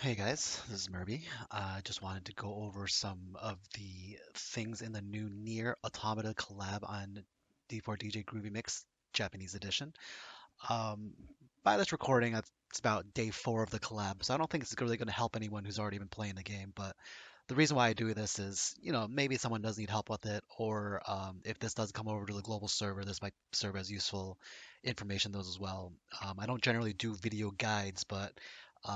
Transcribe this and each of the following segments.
Hey guys, this is Murby. I just wanted to go over some of the things in the new NieR Automata Collab on D4DJ Groovy Mix Japanese edition. Um, by this recording, it's about day 4 of the collab, so I don't think it's really going to help anyone who's already been playing the game. But the reason why I do this is, maybe someone does need help with it, or if this does come over to the global server, this might serve as useful information those as well. I don't generally do video guides, but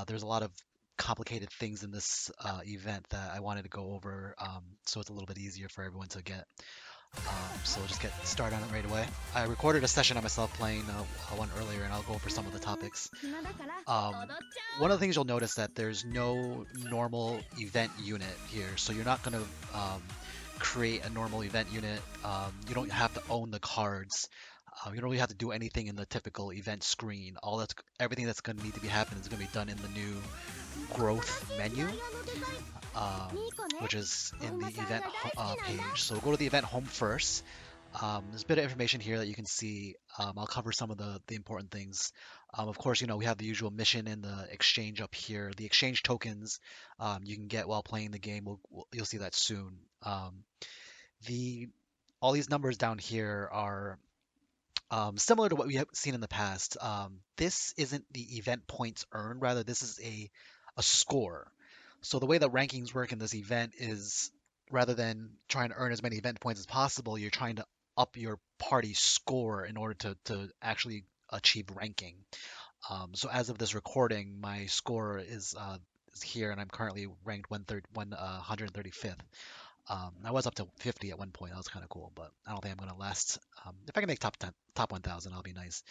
there's a lot of complicated things in this event that I wanted to go over, so it's a little bit easier for everyone to get. So we'll just get started on it right away. I recorded a session of myself playing one earlier, and I'll go over some of the topics. Um, One of the things you'll notice that there's no normal event unit here, so you're not going to create a normal event unit. You don't have to own the cards. You don't really have to do anything in the typical event screen. Everything that's going to need to be happening is going to be done in the new growth menu, which is in the event page. So we'll go to the event home first. There's a bit of information here that you can see. I'll cover some of the important things. Of course, we have the usual mission and the exchange up here. The exchange tokens you can get while playing the game. You'll see that soon. The All these numbers down here are similar to what we have seen in the past. This isn't the event points earned, rather this is a score. So the way that rankings work in this event is rather than trying to earn as many event points as possible, you're trying to up your party score in order to actually achieve ranking. So as of this recording, my score is here, and I'm currently ranked 135th. I was up to 50 at one point. That was kind of cool, but I don't think I'm going to last. If I can make top 10, top 1,000, that'll be nice.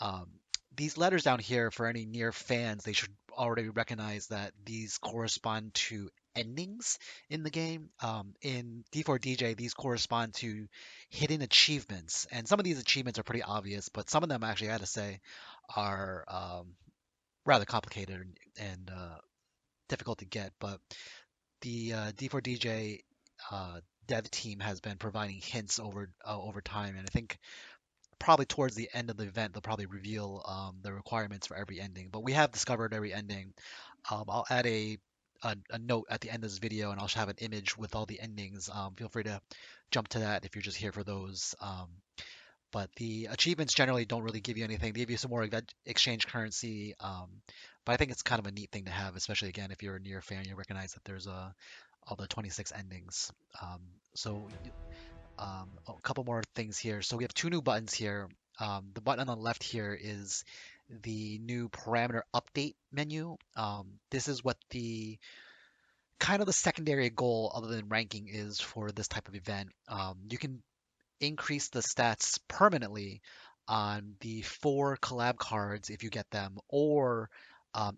Um, these letters down here, for any NieR fans, they should already recognize that these correspond to endings in the game. In D4DJ, these correspond to hidden achievements, and some of these achievements are pretty obvious, but some of them, actually, I had to say, are rather complicated and difficult to get. But the D4DJ dev team has been providing hints over time, and I think probably towards the end of the event they'll probably reveal the requirements for every ending. But we have discovered every ending. I'll add a note at the end of this video, and I'll have an image with all the endings. Feel free to jump to that if you're just here for those. But the achievements generally don't really give you anything. They give you some more exchange currency. But I think it's kind of a neat thing to have, especially again if you're a NieR fan, you recognize that there's all the 26 endings. So a couple more things here. So we have two new buttons here. The button on the left here is the new parameter update menu. This is what the kind of the secondary goal other than ranking is for this type of event. You can increase the stats permanently on the 4 collab cards if you get them, or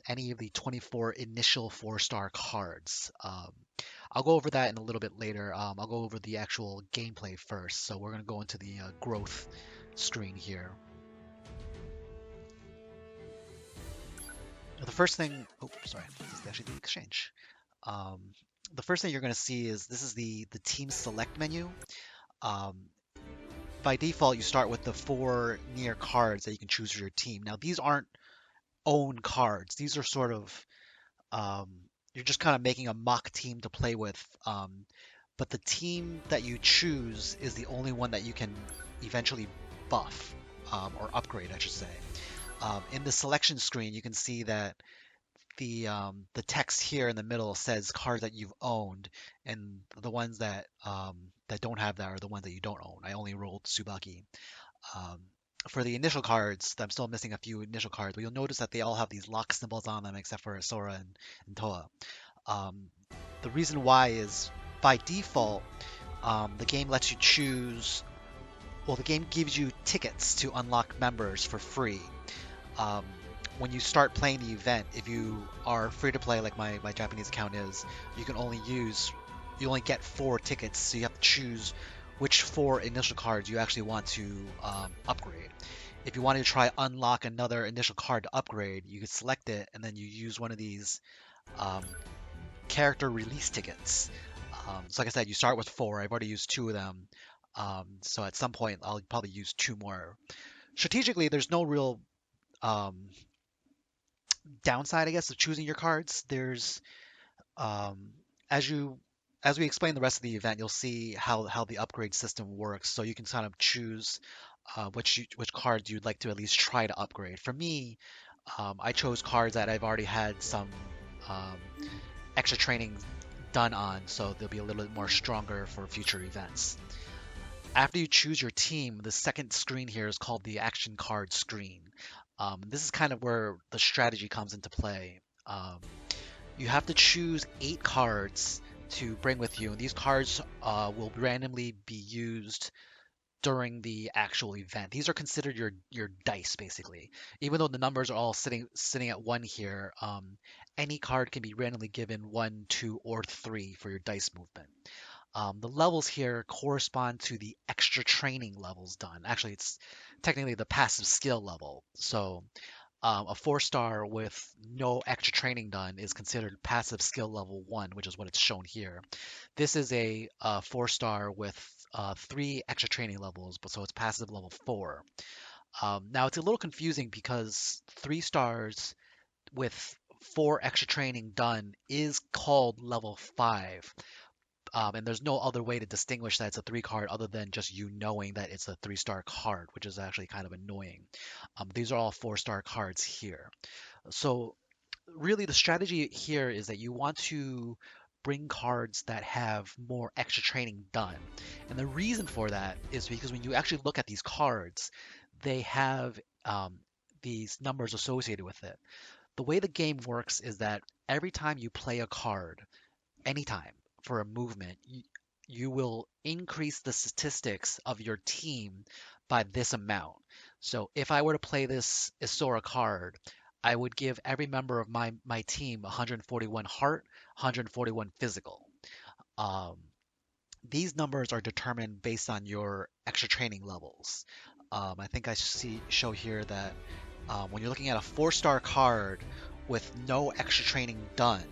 any of the 24 initial 4-star cards. I'll go over that in a little bit later. I'll go over the actual gameplay first. So we're going to go into the growth screen here. The first thing, oh, sorry, this is actually the exchange. The first thing you're going to see is this is the team select menu. By default, you start with the 4 NieR cards that you can choose for your team. Now, these aren't own cards. These are sort of you're just kind of making a mock team to play with. But the team that you choose is the only one that you can eventually buff or upgrade, I should say. In the selection screen, you can see that the text here in the middle says cards that you've owned, and the ones that that don't have that are the ones that you don't own. I only rolled Tsubaki. Um, for the initial cards, I'm still missing a few initial cards, but you'll notice that they all have these lock symbols on them except for Sora and Toa. Um, the reason why is by default, the game lets you choose. Well, the game gives you tickets to unlock members for free. Um, when you start playing the event, if you are free to play like my Japanese account is, you only get 4 tickets, so you have to choose which 4 initial cards you actually want to upgrade. If you wanted to try unlock another initial card to upgrade, you could select it, and then you use one of these um, character release tickets. So like I said, you start with 4. I've already used 2 of them. So at some point, I'll probably use 2 more. Strategically, there's no real um, downside, I guess, of choosing your cards. There's um, as you as we explain the rest of the event, you'll see how the upgrade system works. So you can kind of choose which cards you'd like to at least try to upgrade. For me, I chose cards that I've already had some um, extra training done on, so they'll be a little bit more stronger for future events. After you choose your team, the second screen here is called the action card screen. This is kind of where the strategy comes into play. You have to choose 8 cards to bring with you, and these cards will randomly be used during the actual event. These are considered your dice basically. Even though the numbers are all sitting at 1 here, any card can be randomly given 1, 2, or 3 for your dice movement. The levels here correspond to the extra training levels done. Actually, it's technically the passive skill level. So a 4-star with no extra training done is considered passive skill level 1, which is what it's shown here. This is a 4-star with 3 extra training levels, but so it's passive level 4. Now it's a little confusing because 3 stars with 4 extra training done is called level 5. And there's no other way to distinguish that it's a 3 card other than just you knowing that it's a 3-star card, which is actually kind of annoying. These are all 4-star cards here. So really the strategy here is that you want to bring cards that have more extra training done. And the reason for that is because when you actually look at these cards, they have these numbers associated with it. The way the game works is that every time you play a card, anytime for a movement, you will increase the statistics of your team by this amount. So if I were to play this Isora card, I would give every member of my team 141 heart, 141 physical. Um, these numbers are determined based on your extra training levels. I think I show here that when you're looking at a 4-star card with no extra training done,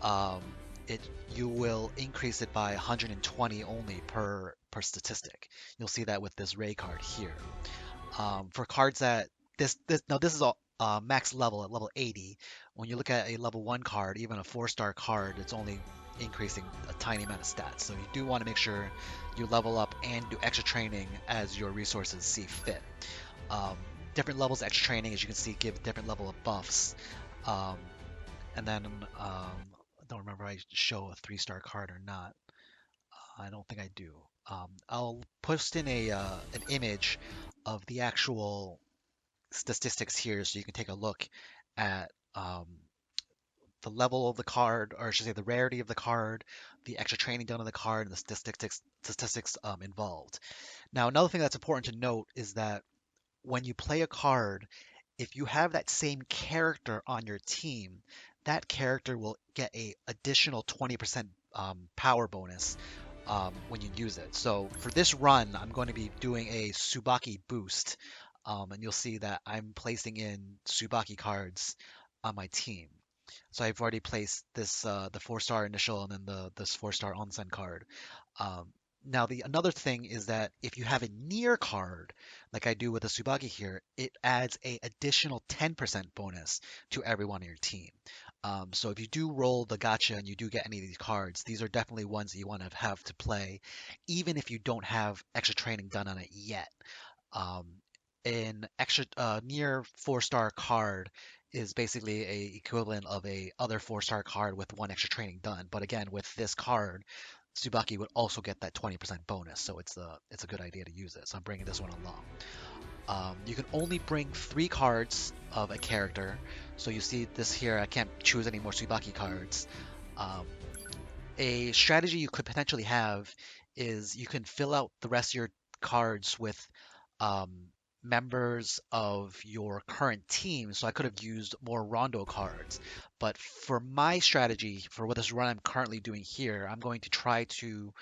um, it you will increase it by 120 only per statistic. You'll see that with this Ray card here. For cards that this is max level at level 80. When you look at a level 1 card, even a 4-star card, it's only increasing a tiny amount of stats. So you do want to make sure you level up and do extra training as your resources see fit. Um, Different levels of extra training, as you can see, give different level of buffs. Um, and then I don't remember if I show a 3-star card or not. I don't think I do. I'll post in an image of the actual statistics here so you can take a look at the level of the card, or I should say the rarity of the card, the extra training done on the card, and the statistics involved. Now, another thing that's important to note is that when you play a card, if you have that same character on your team, that character will get a additional 20% power bonus when you use it. So for this run, I'm going to be doing a Tsubaki boost, and you'll see that I'm placing in Tsubaki cards on my team. So I've already placed this the 4-star initial and then this 4-star onsen card. Um, Now the another thing is that if you have a NieR card, like I do with the Tsubaki here, it adds a additional 10% bonus to everyone on your team. So if you do roll the gacha and you do get any of these cards, these are definitely ones that you want to have to play, even if you don't have extra training done on it yet. Um, an extra NieR 4-star card is basically a equivalent of a other 4-star card with 1 extra training done. But again, with this card, Tsubaki would also get that 20% bonus, so it's a good idea to use it. So I'm bringing this one along. You can only bring 3 cards of a character. So you see this here, I can't choose any more Tsubaki cards. Um, a strategy you could potentially have is you can fill out the rest of your cards with um, members of your current team. So I could have used more Rondo cards. But for my strategy, for what this run I'm currently doing here, I'm going to try to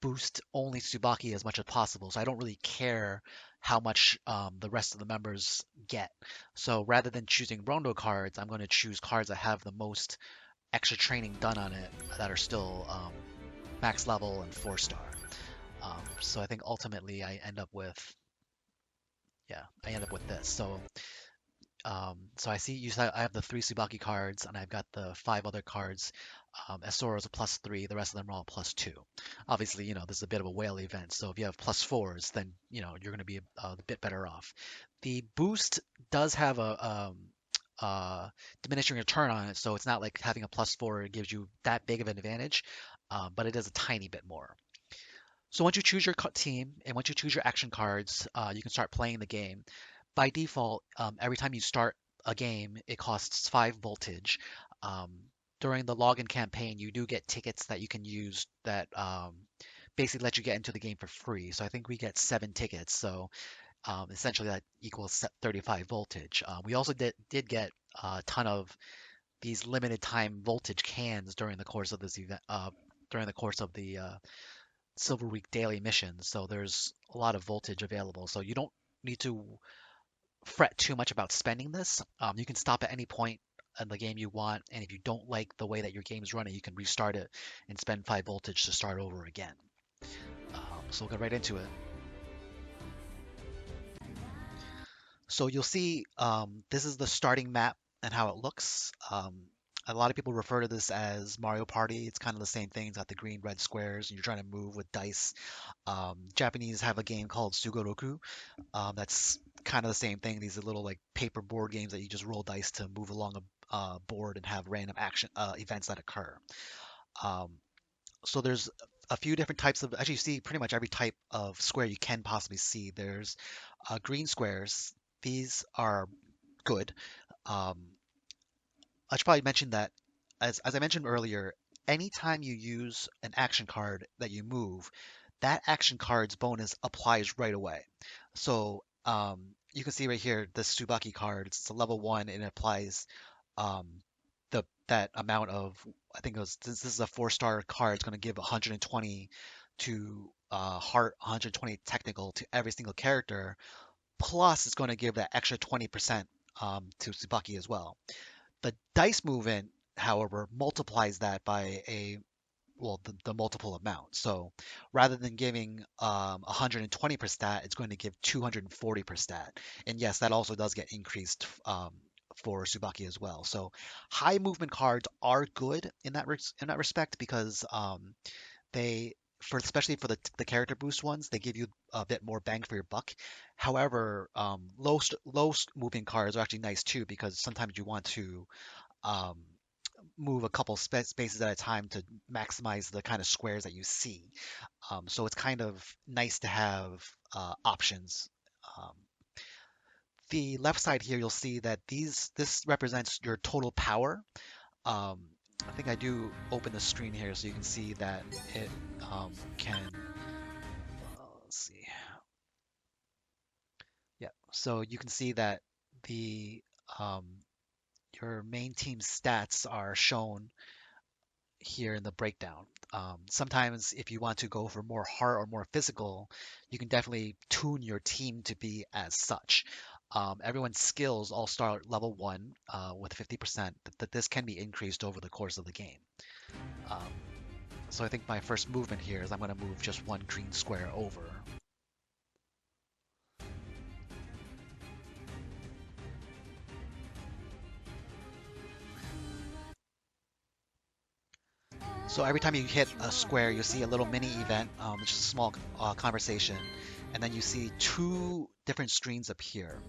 boost only Tsubaki as much as possible. So I don't really care how much the rest of the members get. So rather than choosing Rondo cards, I'm going to choose cards that have the most extra training done on it that are still max level and 4-star. So I think ultimately I end up with this. So So I see you said I have the 3 Tsubaki cards, and I've got the 5 other cards. Asura's a +3, the rest of them are all +2. Obviously, this is a bit of a whale event, so if you have +4s, then you're going to be a bit better off. The boost does have diminishing return on it, so it's not like having a +4 gives you that big of an advantage, but it is a tiny bit more. So once you choose your team and once you choose your action cards, you can start playing the game. By default, every time you start a game, it costs 5 voltage. Um, During the login campaign, you do get tickets that you can use that basically let you get into the game for free. So I think we get 7 tickets. So essentially that equals 35 voltage. We also did get a ton of these limited time voltage cans during the course of this event, during the course of the Silver Week daily missions. So there's a lot of voltage available. So you don't need to fret too much about spending this. You can stop at any point in the game you want, and if you don't like the way that your game's running, you can restart it and spend 5 voltage to start over again. So we'll get right into it. So you'll see this is the starting map and how it looks. A lot of people refer to this as Mario Party. It's kind of the same thing. It's got the green, red squares, and you're trying to move with dice. Japanese have a game called Sugoroku. That's kind of the same thing. These are little like paper board games that you just roll dice to move along a board and have random action events that occur. So there's a few different types of, actually you see pretty much every type of square you can possibly see. There's green squares. These are good. Um, I should probably mention that, as I mentioned earlier, anytime you use an action card that you move, that action card's bonus applies right away. So you can see right here, the Tsubaki card, it's a level 1 and it applies um, that amount of, I think it was, this is a 4-star card, it's going to give 120 to heart, 120 technical to every single character, plus it's going to give that extra 20% to Tsubaki as well. The dice movement, however, multiplies that by the multiple amount. So rather than giving 120 per stat, it's going to give 240 per stat. And yes, that also does get increased for Tsubaki as well. So high movement cards are good in that respect because they especially for the character boost ones, they give you a bit more bang for your buck. However, low moving cards are actually nice too because sometimes you want to um, move a couple spaces at a time to maximize the kind of squares that you see. So it's kind of nice to have options. Um, the left side here, you'll see that this represents your total power. Um, I think I do open the screen here so you can see that it can. Let's see. Yeah, so you can see that the um, your main team stats are shown here in the breakdown. Sometimes if you want to go for more heart or more physical, you can definitely tune your team to be as such. Everyone's skills all start level 1 with 50%, but this can be increased over the course of the game. Um, so I think my first movement here is I'm going to move just 1 green square over. So every time you hit a square, you'll see a little mini event, which is a small conversation, and then you see 2 different screens appear.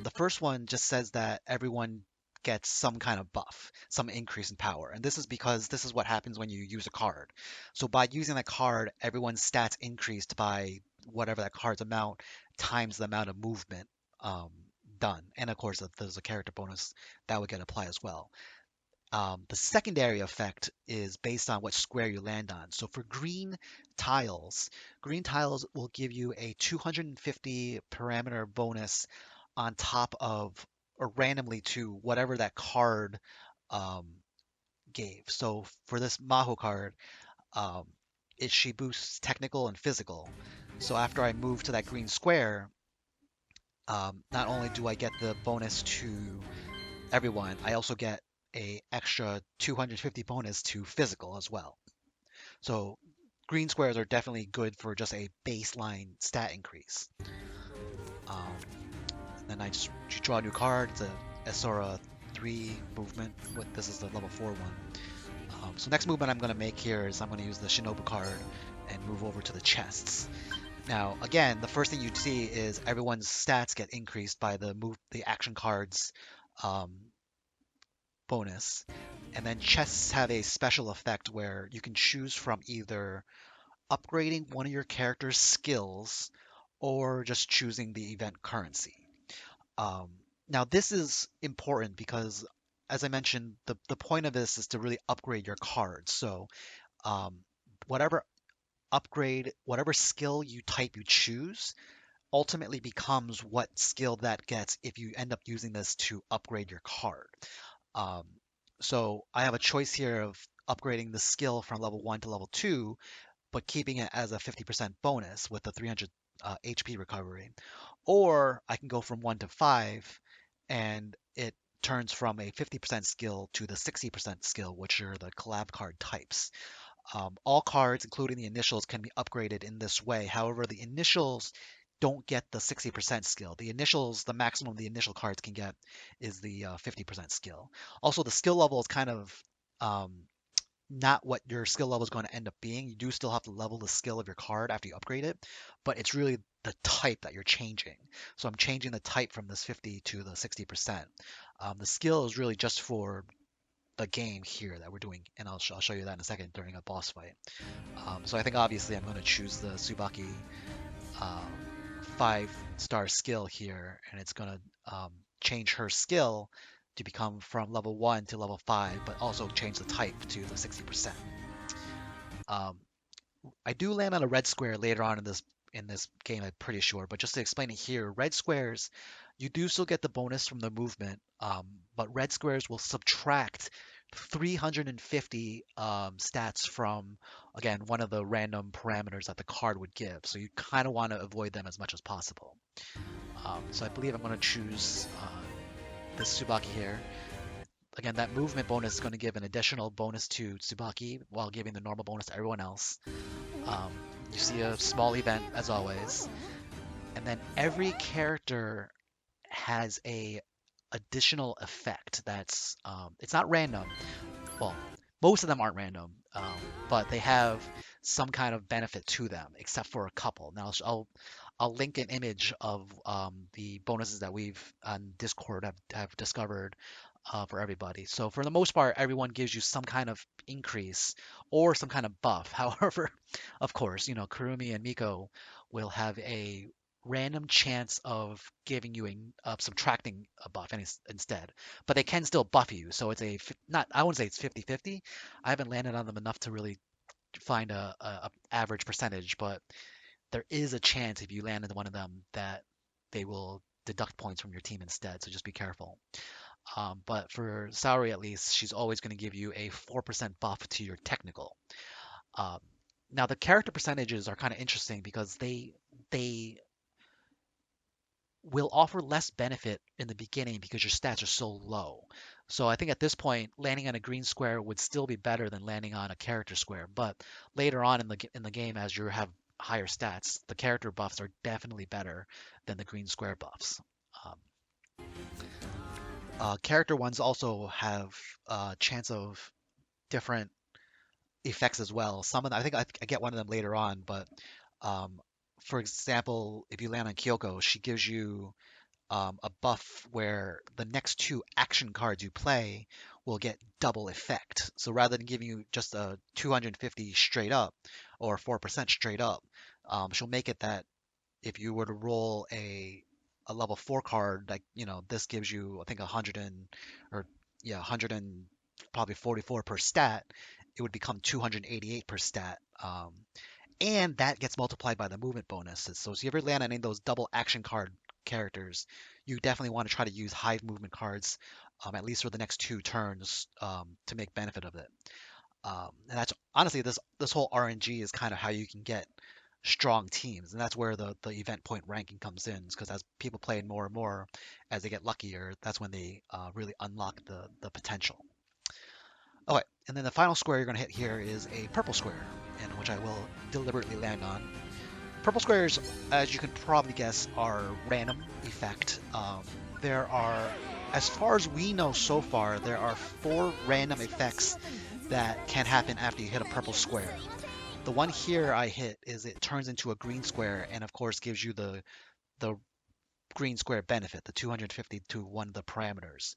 The first one just says that everyone gets some kind of buff, some increase in power, and this is because this is what happens when you use a card. So by using that card, everyone's stats increased by whatever that card's amount times the amount of movement done, and of course, if there's a character bonus, that would get applied as well. The secondary effect is based on what square you land on. So for green tiles will give you a 250 parameter bonus on top of, or randomly to whatever that card um, gave. So for this Maho card, um, she boosts technical and physical. So after I move to that green square, not only do I get the bonus to everyone, I also get a extra 250 bonus to physical as well. So green squares are definitely good for just a baseline stat increase. Um, Then I just draw a new card. It's a Esora 3 movement. This is the level 4 one. So next movement I'm going to make here is I'm going to use the Shinobu card and move over to the chests. Now, again, the first thing you see is everyone's stats get increased by the action cards um, bonus. And then chests have a special effect where you can choose from either upgrading one of your character's skills or just choosing the event currency. Um, Now, this is important because, as I mentioned, the point of this is to really upgrade your cards. So, um, whatever whatever skill type you choose, ultimately becomes what skill that gets if you end up using this to upgrade your card. Um, so I have a choice here of upgrading the skill from level 1 to level 2, but keeping it as a 50% bonus with the 300 HP recovery. Or I can go from 1 to 5 and it turns from a 50% skill to the 60% skill, which are the collab card types. All cards, including the initials, can be upgraded in this way. However, the initials don't get the 60% skill. The initials, the maximum the initial cards can get is the 50% skill. Also, the skill level is kind of um, not what your skill level is going to end up being. You do still have to level the skill of your card after you upgrade it, but it's really the type that you're changing. So I'm changing the type from this 50 to the 60%. The skill is really just for the game here that we're doing, and I'll show you that in a second during a boss fight. So I think obviously I'm going to choose the Tsubaki uh, 5-star skill here, and it's going to change her skill to become from level 1 to level 5, but also change the type to the 60%. Um, I do land on a red square later on in this game, I'm pretty sure. But just to explain it here, red squares, you do still get the bonus from the movement, but red squares will subtract 350 stats from, again, one of the random parameters that the card would give. So you kind of want to avoid them as much as possible. So I believe I'm going to choose this Tsubaki here. Again, that movement bonus is going to give an additional bonus to Tsubaki while giving the normal bonus to everyone else. Um, you see a small event as always, and then every character has a additional effect that's it's not random. Well, most of them aren't random, but they have some kind of benefit to them, except for a couple. Now I'll link an image of the bonuses that we've on Discord have discovered for everybody. So for the most part, everyone gives you some kind of increase or some kind of buff. However, of course, Kurumi and Miko will have a random chance of giving you subtracting a buff instead, but they can still buff you. So it's not, I wouldn't say it's 50-50. I haven't landed on them enough to really find a average percentage, but there is a chance if you land in one of them that they will deduct points from your team instead. So just be careful. But for Saori, at least, she's always going to give you a 4% buff to your technical. Um, Now the character percentages are kind of interesting because they will offer less benefit in the beginning because your stats are so low. So I think at this point, landing on a green square would still be better than landing on a character square. But later on in the game, as you have higher stats, the character buffs are definitely better than the green square buffs. Um, Character ones also have a chance of different effects as well. Some of them, I think I get one of them later on, but um, for example, if you land on Kyoko, she gives you a buff where the next two action cards you play will get double effect. So rather than giving you just a 250 straight up or 4% straight up, she'll make it that if you were to roll a level 4 card, like this gives you I think 100 or yeah 100 and probably 44 per stat, it would become 288 per stat. And that gets multiplied by the movement bonuses. So if you ever land on any of those double action card characters, you definitely want to try to use high movement cards, at least for the next 2 turns, to make benefit of it. And that's honestly this whole RNG is kind of how you can get strong teams, and that's where the event point ranking comes in. Because as people play more and more, as they get luckier, that's when they really unlock the potential. Okay, and then the final square you're going to hit here is a purple square, and which I will deliberately land on. Purple squares, as you can probably guess, are random effect. There are, as far as we know so far, there are 4 random effects that can happen after you hit a purple square. The one here I hit is it turns into a green square and of course gives you the green square benefit, the 250 to one of the parameters.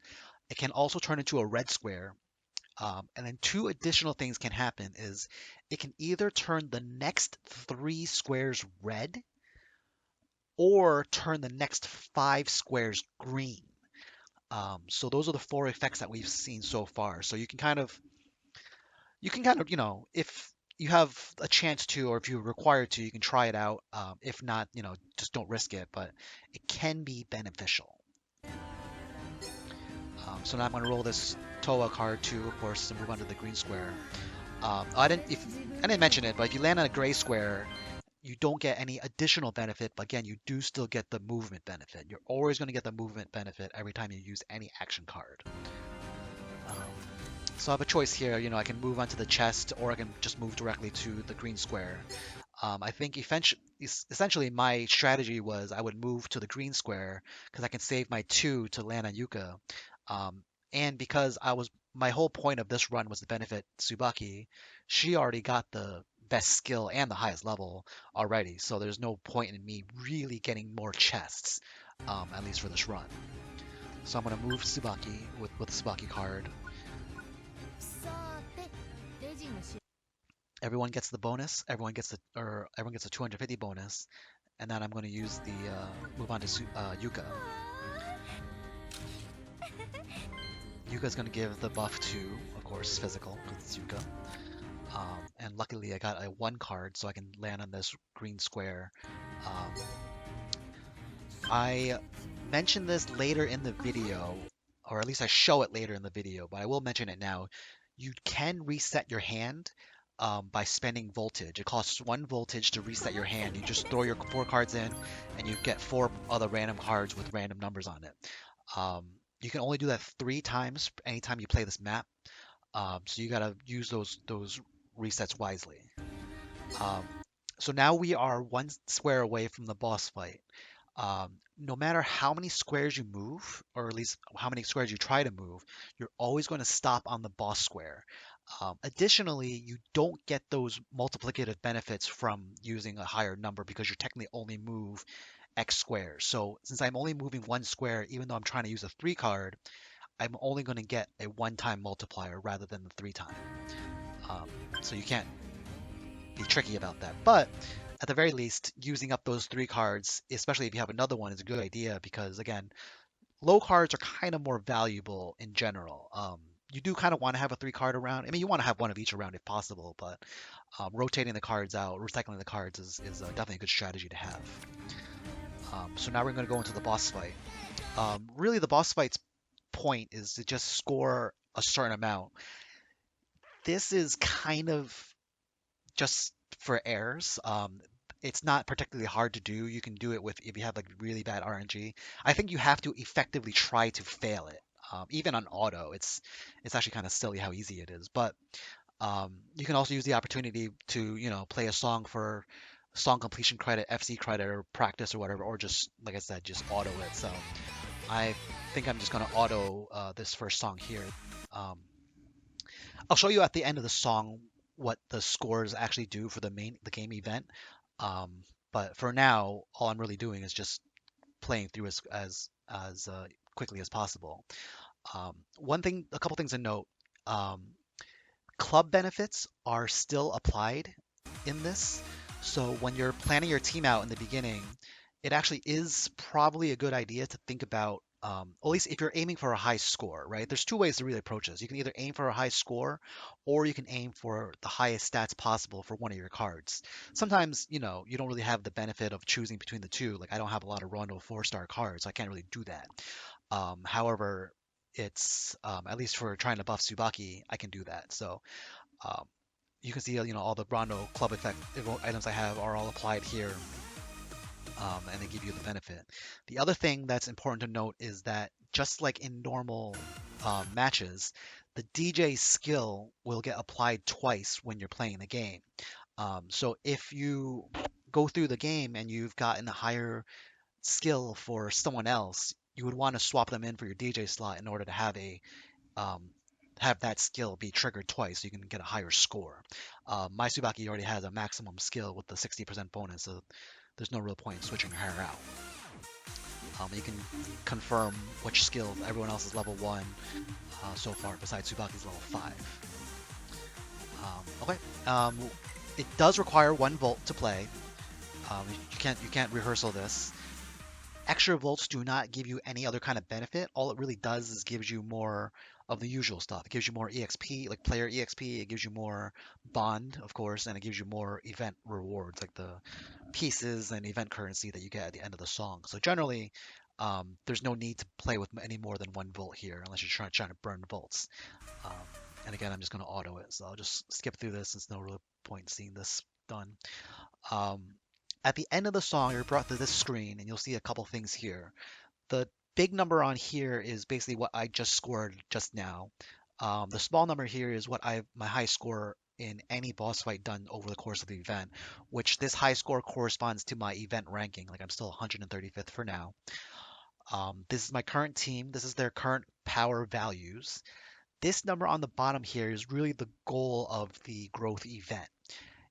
It can also turn into a red square. And then 2 additional things can happen is it can either turn the next 3 squares red or turn the next 5 squares green. So those are the 4 effects that we've seen so far. So you can kind of, if you have a chance to, or if you're required to, you can try it out. If not, just don't risk it, but it can be beneficial. So now I'm going to roll this Toa card too, of course, to move on to the green square. I didn't mention it, but if you land on a gray square, you don't get any additional benefit, but again, you do still get the movement benefit. You're always going to get the movement benefit every time you use any action card. Um, so I have a choice here. I can move onto the chest, or I can just move directly to the green square. I think essentially my strategy was I would move to the green square because I can save my 2 to land on Yuka. Um, and because my whole point of this run was to benefit Tsubaki, she already got the best skill and the highest level already, so there's no point in me really getting more chests, at least for this run. So I'm going to move Tsubaki with the Tsubaki card. Everyone gets the bonus. Everyone gets a 250 bonus, and then I'm going to use the move on to Yuka. Yuka's going to give the buff to, of course, physical, because it's Yuka. And luckily I got a 1 card, so I can land on this green square. I mentioned this later in the video, or at least I show it later in the video, but I will mention it now. You can reset your hand by spending voltage. It costs 1 voltage to reset your hand. You just throw your 4 cards in, and you get 4 other random cards with random numbers on it. You can only do that 3 times anytime you play this map. So you gotta use those resets wisely. So now we are 1 square away from the boss fight. No matter how many squares you move, or at least how many squares you try to move, you're always going to stop on the boss square. Additionally, you don't get those multiplicative benefits from using a higher number because you technically only move X squares. So since I'm only moving 1 square, even though I'm trying to use a 3 card, I'm only going to get a 1-time multiplier rather than the 3-time. So you can't be tricky about that. But at the very least, using up those 3 cards, especially if you have another one, is a good idea because, again, low cards are kind of more valuable in general. You do kind of want to have a 3 card around. I mean, you want to have 1 of each around if possible, but rotating the cards out, recycling the cards is definitely a good strategy to have. So now we're going to go into the boss fight. Really, the boss fight's point is to just score a certain amount. This is kind of just for errors. It's not particularly hard to do. You can do it if you have like really bad RNG. I think you have to effectively try to fail it. Even on auto, it's actually kind of silly how easy it is. But you can also use the opportunity to play a song for song completion credit, FC credit, or practice or whatever, or just like I said, just auto it. So I think I'm just gonna auto this first song here. I'll show you at the end of the song what the scores actually do for the game event. But for now, all I'm really doing is just playing through as quickly as possible. A couple things to note. Club benefits are still applied in this. So when you're planning your team out in the beginning, it actually is probably a good idea to think about, at least if you're aiming for a high score, right? There's 2 ways to really approach this. You can either aim for a high score, or you can aim for the highest stats possible for one of your cards. Sometimes, you don't really have the benefit of choosing between the 2. Like I don't have a lot of Rondo 4-star cards, so I can't really do that. However, it's at least for trying to buff Tsubaki, I can do that. So you can see, all the Rondo club effect items I have are all applied here. And they give you the benefit. The other thing that's important to note is that just like in normal matches, the DJ skill will get applied twice when you're playing the game. So if you go through the game and you've gotten a higher skill for someone else, you would want to swap them in for your DJ slot in order to um, have that skill be triggered twice so you can get a higher score. My Tsubaki already has a maximum skill with the 60% bonus, so there's no real point in switching her out. You can confirm which skill everyone else is level 1 so far, besides Tsubaki's level 5. Okay, it does require 1 volt to play. You can't rehearsal this. Extra volts do not give you any other kind of benefit. All it really does is gives you more of the usual stuff. It gives you more EXP, like player EXP. It gives you more bond, of course, and it gives you more event rewards, like the pieces and event currency that you get at the end of the song. So generally, there's no need to play with any more than 1 volt here, unless you're trying to burn volts. Um, and again, I'm just going to auto it, so I'll just skip through this. There's no real point in seeing this done. Um, at the end of the song, you're brought to this screen, and you'll see a couple things here. The big number on here is basically what I just scored just now. The small number here is my high score in any boss fight done over the course of the event, which this high score corresponds to my event ranking. Like I'm still 135th for now. This is my current team. This is their current power values. This number on the bottom here is really the goal of the growth event.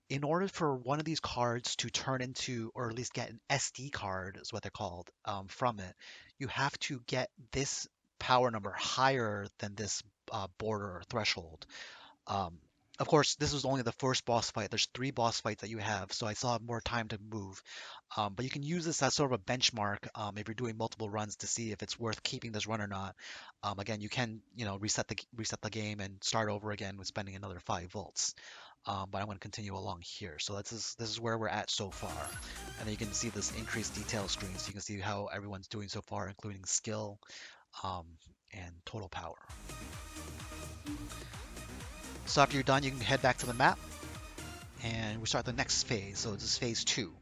In order for one of these cards to turn into, or at least get an SD card, is what they're called, from it, you have to get this power number higher than this border or threshold. Um, of course, this was only the first boss fight. There's 3 boss fights that you have, so I still have more time to move. But you can use this as sort of a benchmark if you're doing multiple runs to see if it's worth keeping this run or not. Again, you can, reset the game and start over again with spending another 5 volts. But I'm going to continue along here. So this is where we're at so far. And then you can see this increased detail screen, so you can see how everyone's doing so far, including skill and total power. So after you're done, you can head back to the map, and we start the next phase. So this is phase 2.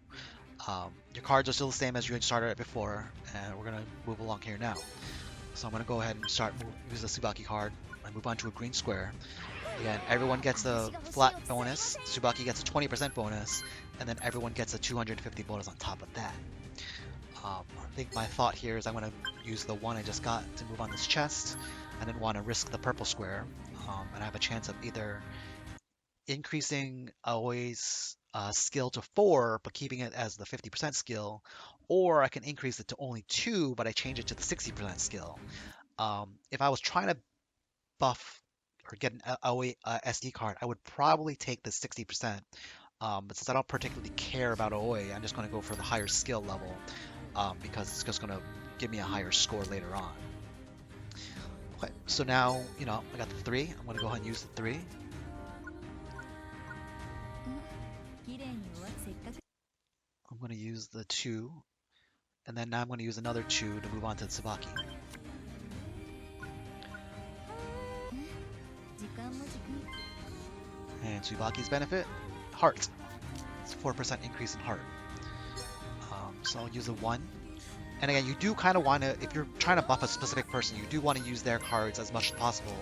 Your cards are still the same as you had started at before, and we're going to move along here now. So I'm going to go ahead and use the Tsubaki card and move on to a green square. Again, everyone gets a flat bonus, Tsubaki gets a 20% bonus, and then everyone gets a 250 bonus on top of that. I think my thought here is I'm going to use the one I just got to move on this chest. I didn't want to risk the purple square, and I have a chance of either increasing Aoi's skill to 4, but keeping it as the 50% skill, or I can increase it to only 2, but I change it to the 60% skill. If I was trying to buff or get an Aoi SD card, I would probably take the 60%. But since I don't particularly care about Aoi, I'm just going to go for the higher skill level because it's just going to give me a higher score later on. Okay, so now, I got the 3. I'm going to go ahead and use the 3. I'm going to use the 2. And then now I'm going to use another 2 to move on to Tsubaki. And Tsubaki's benefit, heart. It's a 4% increase in heart. So I'll use a 1. And again, you do kind of want to, if you're trying to buff a specific person, you do want to use their cards as much as possible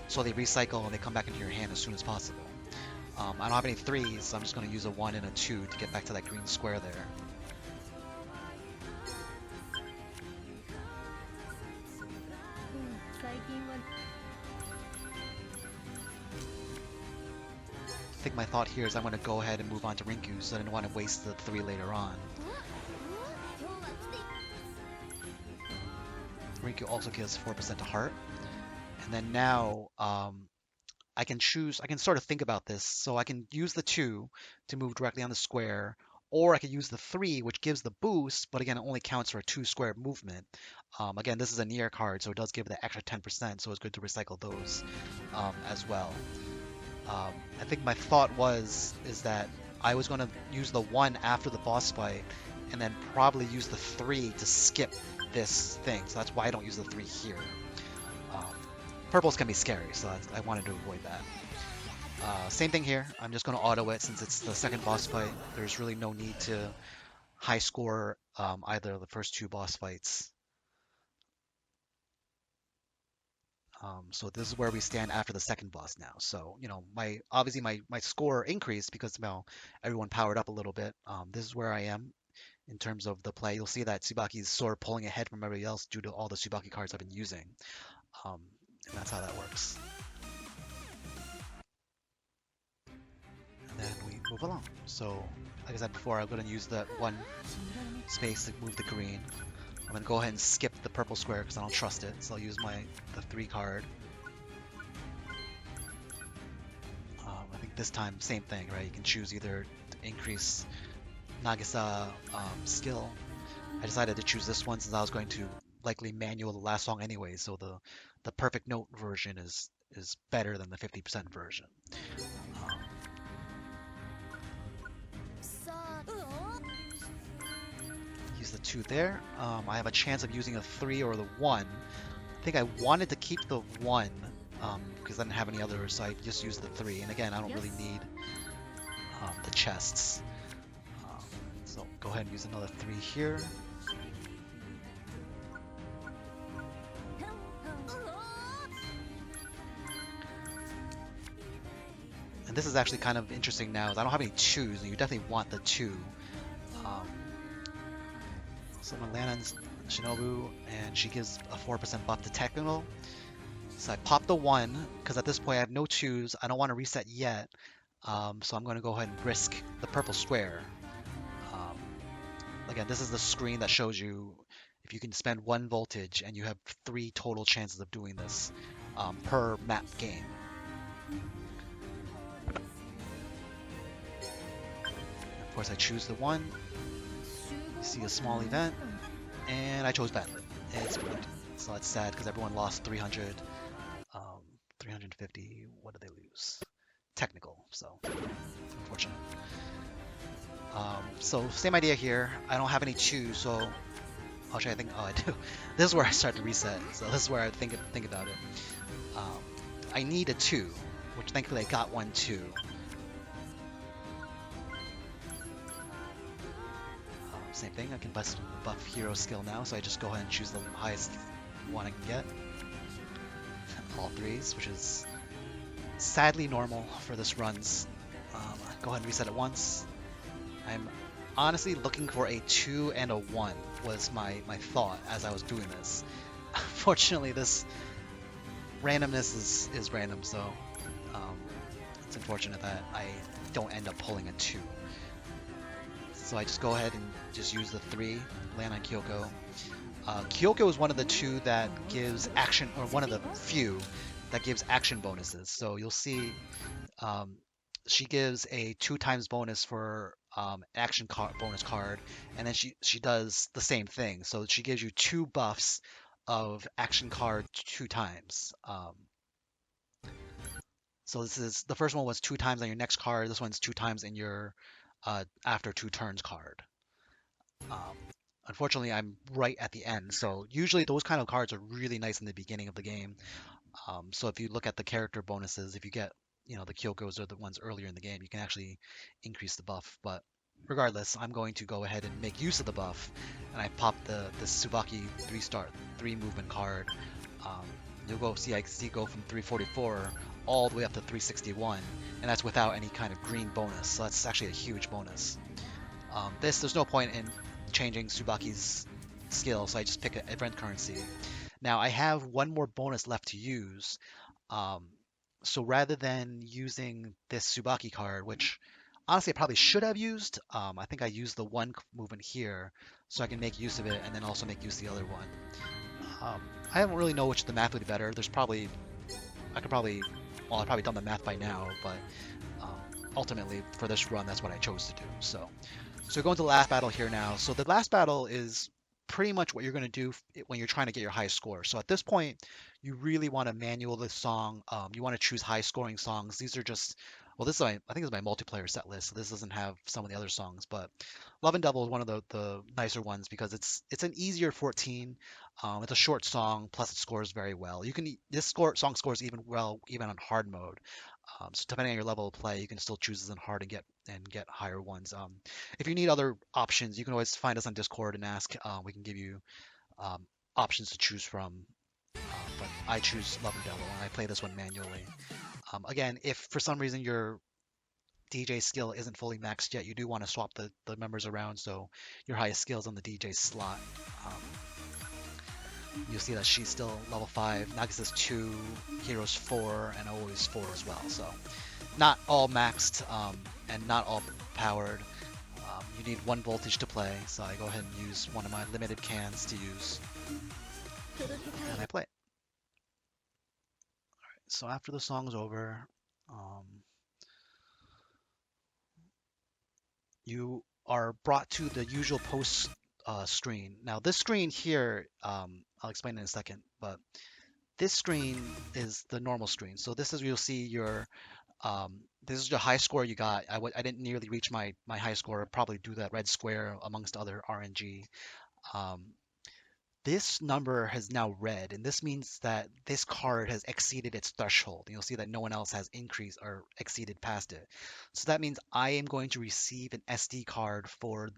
so they recycle and they come back into your hand as soon as possible. I don't have any 3s, so I'm just going to use a 1 and a 2 to get back to that green square there. I think my thought here is I'm going to go ahead and move on to Rinku, so I didn't want to waste the 3 later on. Rinku also gives 4% to heart. And then now I can sort of think about this. So I can use the 2 to move directly on the square, or I could use the 3, which gives the boost, but again, it only counts for a 2 square movement. Again, this is a NieR card, so it does give the extra 10%, so it's good to recycle those as well. I think my thought is that I was going to use the 1 after the boss fight, and then probably use the 3 to skip this thing. So that's why I don't use the 3 here. Purples can be scary, so I wanted to avoid that. Same thing here. I'm just going to auto it since it's the second boss fight. There's really no need to high score either of the first 2 boss fights. So this is where we stand after the second boss now. So, you know, obviously my score increased because, well, everyone powered up a little bit. This is where I am in terms of the play. You'll see that Tsubaki is sort of pulling ahead from everybody else due to all the Tsubaki cards I've been using. Um, and that's how that works. And then we move along. So, like I said before, I'm going to use that one space to move the green. I'm going to go ahead and skip the purple square because I don't trust it. So I'll use the 3 card. I think this time, same thing, right? You can choose either to increase Nagisa skill. I decided to choose this one since I was going to likely manual the last song anyway, so the perfect note version is better than the 50% version. Use the 2 there. I have a chance of using a 3 or the 1. I think I wanted to keep the 1 because I didn't have any others, so I just used the 3. And again, I don't really need the chests. So go ahead and use another 3 here. And this is actually kind of interesting now, is I don't have any 2s, and you definitely want the 2. So I'm gonna land on Shinobu, and she gives a 4% buff to technical. So I pop the 1, because at this point I have no 2s, I don't want to reset yet, so I'm going to go ahead and risk the purple square. Again, this is the screen that shows you if you can spend 1 voltage, and you have 3 total chances of doing this per map game. Of course, I choose the 1. You see a small event, and I chose badly. It's good. So it's sad because everyone lost 300, 350. What did they lose? Technical. So unfortunate. So same idea here. I don't have any 2, so actually I think I do. This is where I start to reset. So this is where I think about it. I need a 2, which thankfully I got 1 2. Same thing, I can buff hero skill now, so I just go ahead and choose the highest one I can get. All 3s, which is sadly normal for this runs. Go ahead and reset it once. I'm honestly looking for a 2 and a 1 was my thought as I was doing this. Unfortunately, this randomness is random, so it's unfortunate that I don't end up pulling a 2. So I just go ahead and just use the 3, land on Kyoko. Kyoko is one of the 2 that gives action, or one of the few that gives action bonuses. So you'll see she gives a 2 times bonus for action bonus card, and then she does the same thing. So she gives you 2 buffs of action card 2 times. So this is the first one was 2 times on your next card. This one's 2 times in your after 2 turns card. Unfortunately, I'm right at the end, so usually those kind of cards are really nice in the beginning of the game. So if you look at the character bonuses, if you get, you know, the Kyokos are the ones earlier in the game, you can actually increase the buff. But regardless, I'm going to go ahead and make use of the buff, and I pop the Tsubaki 3 movement card. You'll go see I see go from 344 all the way up to 361, and that's without any kind of green bonus. So that's actually a huge bonus. There's no point in changing Tsubaki's skill, so I just pick an event currency. Now I have 1 more bonus left to use, so rather than using this Tsubaki card, which honestly I probably should have used, I think I used the 1 movement here so I can make use of it and then also make use of the other one. I don't really know which the math would be better. I've probably done the math by now, but ultimately for this run, that's what I chose to do. So going to the last battle here now. So the last battle is pretty much what you're going to do when you're trying to get your highest score. So at this point, you really want to manual this song. You want to choose high scoring songs. These are just, well, I think this is my multiplayer set list, so this doesn't have some of the other songs, but Love and Devil is one of the nicer ones because it's an easier 14. It's a short song, plus it scores very well. This song scores even on hard mode. So depending on your level of play, you can still choose this in hard and get higher ones. If you need other options, you can always find us on Discord and ask. We can give you options to choose from but I choose Lover Devil and I play this one manually. Again, if for some reason your DJ skill isn't fully maxed yet, you do want to swap the members around so your highest skills on the DJ slot. You'll see that she's still level 5, Nagisa's 2, Hero's 4, and Aoi's 4 as well. So not all maxed and not all powered. You need 1 voltage to play, so I go ahead and use one of my limited cans to use. And I play it. Alright, so after the song's over, you are brought to the usual post screen. Now this screen here, I'll explain in a second, but this screen is the normal screen. So this is where you'll see your, this is the high score you got. I didn't nearly reach my high score, probably do that red square amongst other RNG. This number has now red, and this means that this card has exceeded its threshold. You'll see that no one else has increased or exceeded past it. So that means I am going to receive an SD card for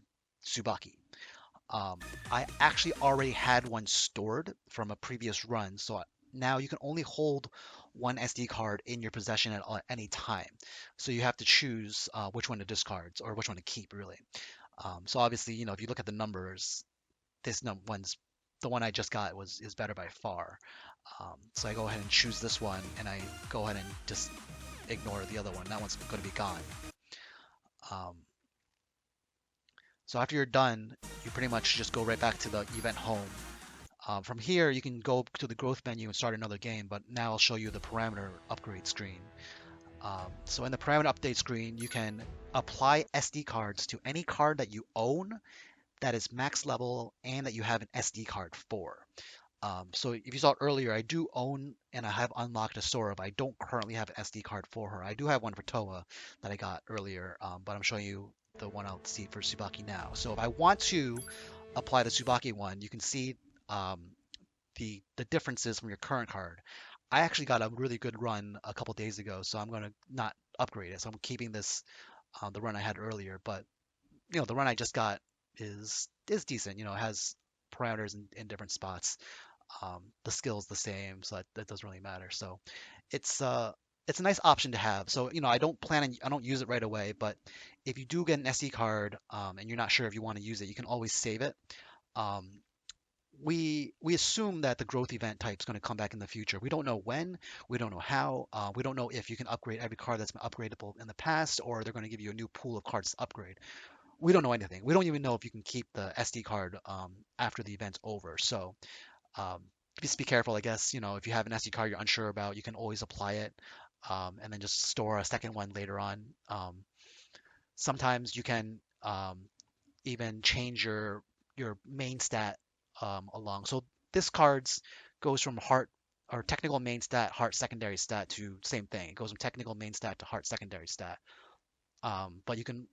Tsubaki. I actually already had one stored from a previous run, so now you can only hold one SD card in your possession at any time. So you have to choose which one to discard or which one to keep, really. So obviously, if you look at the numbers, this one's the one I just got is better by far. So I go ahead and choose this one, and I go ahead and just ignore the other one. That one's going to be gone. So after you're done, you pretty much just go right back to the event home. From here, you can go to the growth menu and start another game, but now I'll show you the parameter upgrade screen. So in the parameter update screen, you can apply SD cards to any card that you own that is max level and that you have an SD card for. So if you saw it earlier, I do own and I have unlocked a Sora, but I don't currently have an SD card for her. I do have one for Toa that I got earlier, but I'm showing you the one I'll see for Tsubaki now. So if I want to apply the Tsubaki one, you can see the differences from your current card. I actually got a really good run a couple days ago, so I'm going to not upgrade it. So I'm keeping this the run I had earlier, but the run I just got is decent. It has parameters in different spots. The skill's the same, so that doesn't really matter. So it's a nice option to have. So I don't use it right away, but if you do get an SD card and you're not sure if you want to use it, you can always save it. We assume that the growth event type is going to come back in the future. We don't know when, we don't know how, we don't know if you can upgrade every card that's been upgradable in the past, or they're going to give you a new pool of cards to upgrade. We don't know anything. We don't even know if you can keep the SD card after the event's over. So just be careful, I guess. If you have an SD card you're unsure about, you can always apply it and then just store a second one later on. Sometimes you can even change your main stat along. So this cards goes from heart or technical main stat, heart secondary stat to same thing. It goes from technical main stat to heart secondary stat. But you can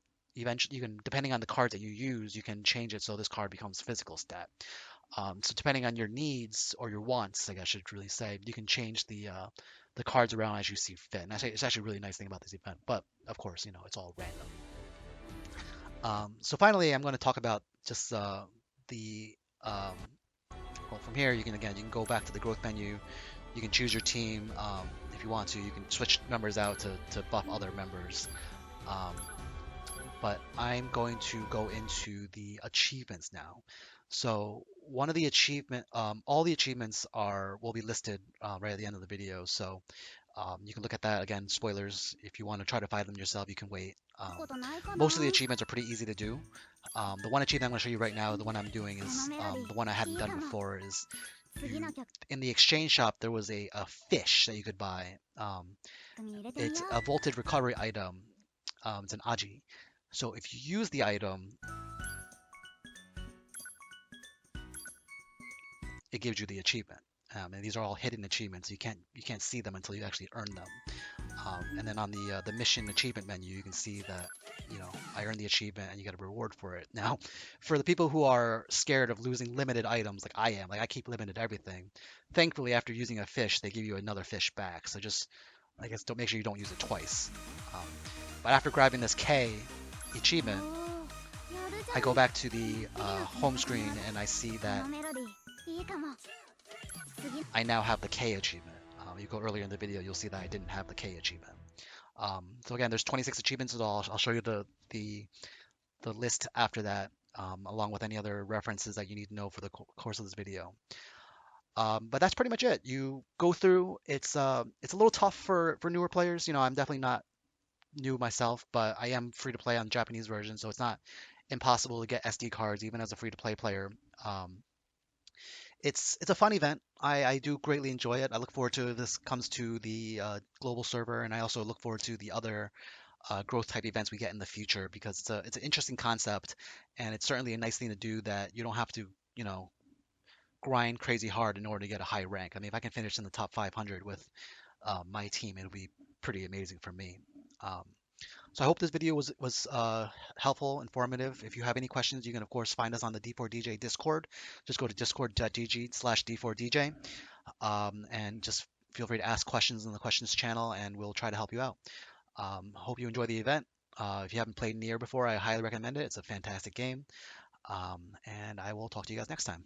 depending on the cards that you use, you can change it so this card becomes physical stat. So depending on your needs or your wants, I guess I should really say, you can change the cards around as you see fit. And it's actually a really nice thing about this event. But of course, it's all random. So finally, I'm going to talk about just well, from here you can go back to the growth menu. You can choose your team if you want to. You can switch members out to buff other members. But I'm going to go into the achievements now. So one of the all the achievements will be listed right at the end of the video. So you can look at that. Again, spoilers. If you want to try to find them yourself, you can wait. Most of the achievements are pretty easy to do. The one achievement I'm going to show you right now, the one I'm doing is the one I hadn't done before. Is in the exchange shop there was a fish that you could buy. It's a voltage recovery item. It's an aji. So if you use the item, it gives you the achievement. And these are all hidden achievements. You can't see them until you actually earn them. And then on the mission achievement menu, you can see that I earned the achievement and you get a reward for it. Now, for the people who are scared of losing limited items like I am, I keep limited everything. Thankfully, after using a fish, they give you another fish back. So just I guess don't make sure you don't use it twice. But after grabbing this K achievement, I go back to the home screen and I see that I now have the K achievement. You go earlier in the video, you'll see that I didn't have the K achievement. So again, there's 26 achievements, so I'll show you the the list after that, along with any other references that you need to know for the course of this video. But that's pretty much it. You go through. It's a little tough for newer players. You know, I'm definitely not new myself, but I am free to play on the Japanese version, so it's not impossible to get SD cards even as a free to play player. Um, it's a fun event. I do greatly enjoy it. I look forward to this comes to the global server, and I also look forward to the other growth type events we get in the future because it's an interesting concept, and it's certainly a nice thing to do that you don't have to, you know, grind crazy hard in order to get a high rank. I mean, if I can finish in the top 500 with my team, it'll be pretty amazing for me. Um, so I hope this video was helpful, informative. If you have any questions, you can of course find us on the D4DJ Discord. Just go to discord.gg/D4DJ, and just feel free to ask questions in the questions channel, and we'll try to help you out. Hope you enjoy the event. If you haven't played NieR before, I highly recommend it. It's a fantastic game, and I will talk to you guys next time.